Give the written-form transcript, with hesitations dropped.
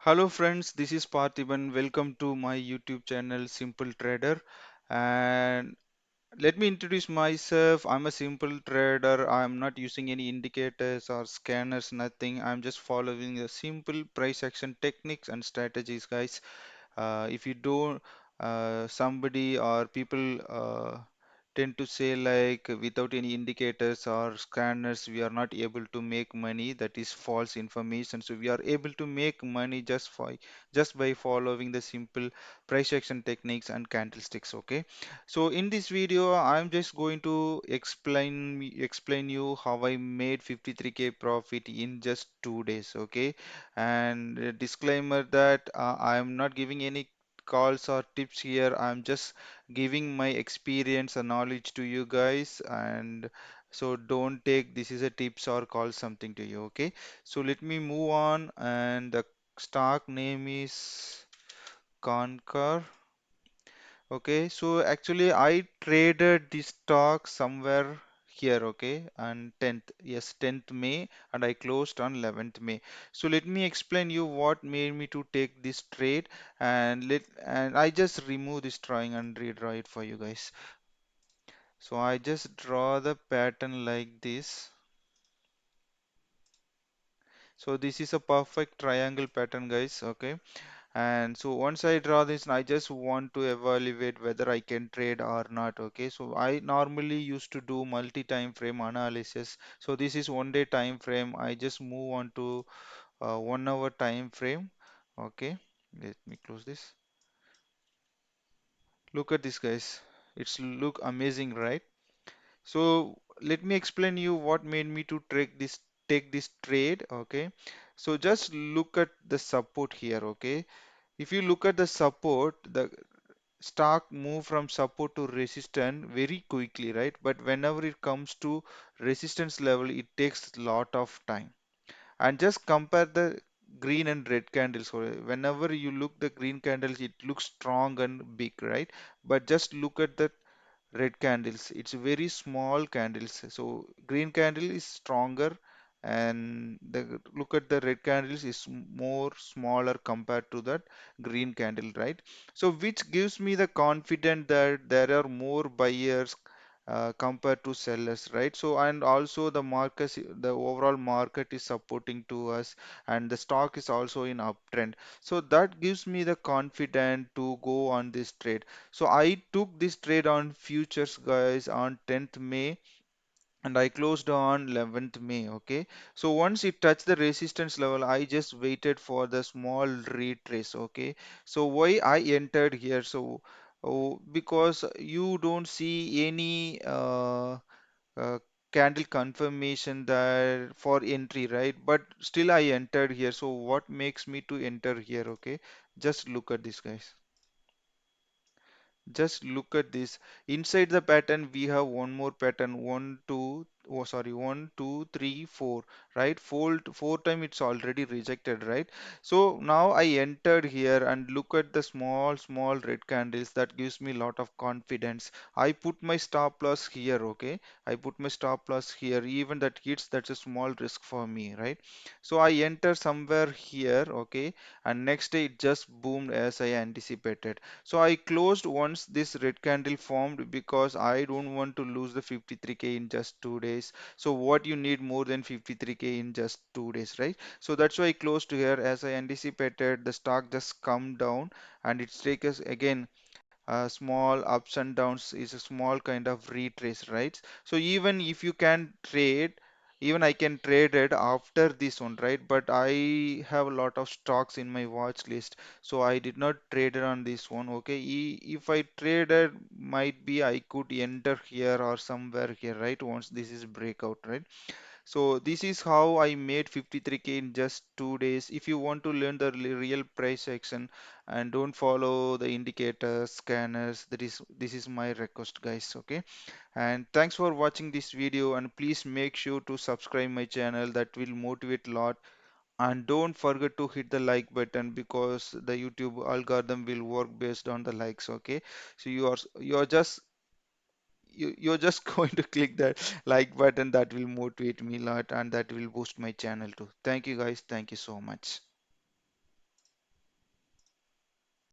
Hello friends, this is Parthiban. Welcome to my YouTube channel Simple Trader. And let me introduce myself. I'm a simple trader. I'm not using any indicators or scanners, nothing. I'm just following the simple price action techniques and strategies, guys. If you don't, somebody or people tend to say like without any indicators or scanners we are not able to make money. That is false information. So we are able to make money just by following the simple price action techniques and candlesticks. Okay, so in this video I'm just going to explain you how I made 53k profit in just 2 days. Okay, and a disclaimer that I am not giving any calls or tips here. I'm just giving my experience and knowledge to you guys, and so don't take this is a tips or call something to you. Okay, so let me move on, and the stock name is Concur. Okay, so actually I traded this stock somewhere here, okay, and 10th, yes, 10th May, and I closed on 11th May. So let me explain you what made me to take this trade, and I just remove this drawing and redraw it for you guys. So I just draw the pattern like this. So this is a perfect triangle pattern, guys, okay. And so once I draw this, I just want to evaluate whether I can trade or not. Okay, so I normally used to do multi-time frame analysis. So this is 1 day time frame. I just move on to 1 hour time frame. Okay, let me close this. Look at this, guys. It's look amazing, right? So let me explain you what made me to take this trade. Okay, so just look at the support here. Okay, if you look at the support, the stock move from support to resistance very quickly, right? But whenever it comes to resistance level, it takes lot of time. And just compare the green and red candles. So whenever you look the green candles, it looks strong and big, right? But just look at the red candles, it's very small candles. So green candle is stronger, and the look at the red candles is more smaller compared to that green candle, right? So which gives me the confidence that there are more buyers compared to sellers, right? So and also the overall market is supporting to us, and the stock is also in uptrend. So that gives me the confidence to go on this trade. So I took this trade on futures, guys, on 10th May, and I closed on 11th May. Okay, so once it touched the resistance level, I just waited for the small retrace. Okay, so why I entered here? So because you don't see any uh, candle confirmation that for entry, right? But still I entered here. So what makes me to enter here? Okay, just look at this, guys. Just look at this. Inside the pattern, we have one more pattern. One, two, oh sorry, one, two, three, four, right? Four time it's already rejected, right? So now I entered here and look at the small red candles. That gives me a lot of confidence. I put my stop loss here, okay? I put my stop loss here. Even that hits, that's a small risk for me, right? So I enter somewhere here, okay? And next day it just boomed as I anticipated. So I closed once this red candle formed because I don't want to lose the 53k in just 2 days. So what you need more than 53k in just 2 days, right? So that's why I closed here as I anticipated. The stock just come down, and it's take us again small ups and downs is a small kind of retrace, right? So even if you can trade, even I can trade it after this one, right? But I have a lot of stocks in my watch list, so I did not trade it on this one. Okay, if I traded, might be I could enter here or somewhere here, right? Once this is breakout, right? So this is how I made 53k in just 2 days. If you want to learn the real price action and don't follow the indicators, scanners, that is this is my request, guys. Okay. And thanks for watching this video, and please make sure to subscribe my channel. That will motivate a lot. And don't forget to hit the like button because the YouTube algorithm will work based on the likes. Okay. So you are just you're just going to click that like button. That will motivate me a lot, and that will boost my channel too. Thank you, guys. Thank you so much.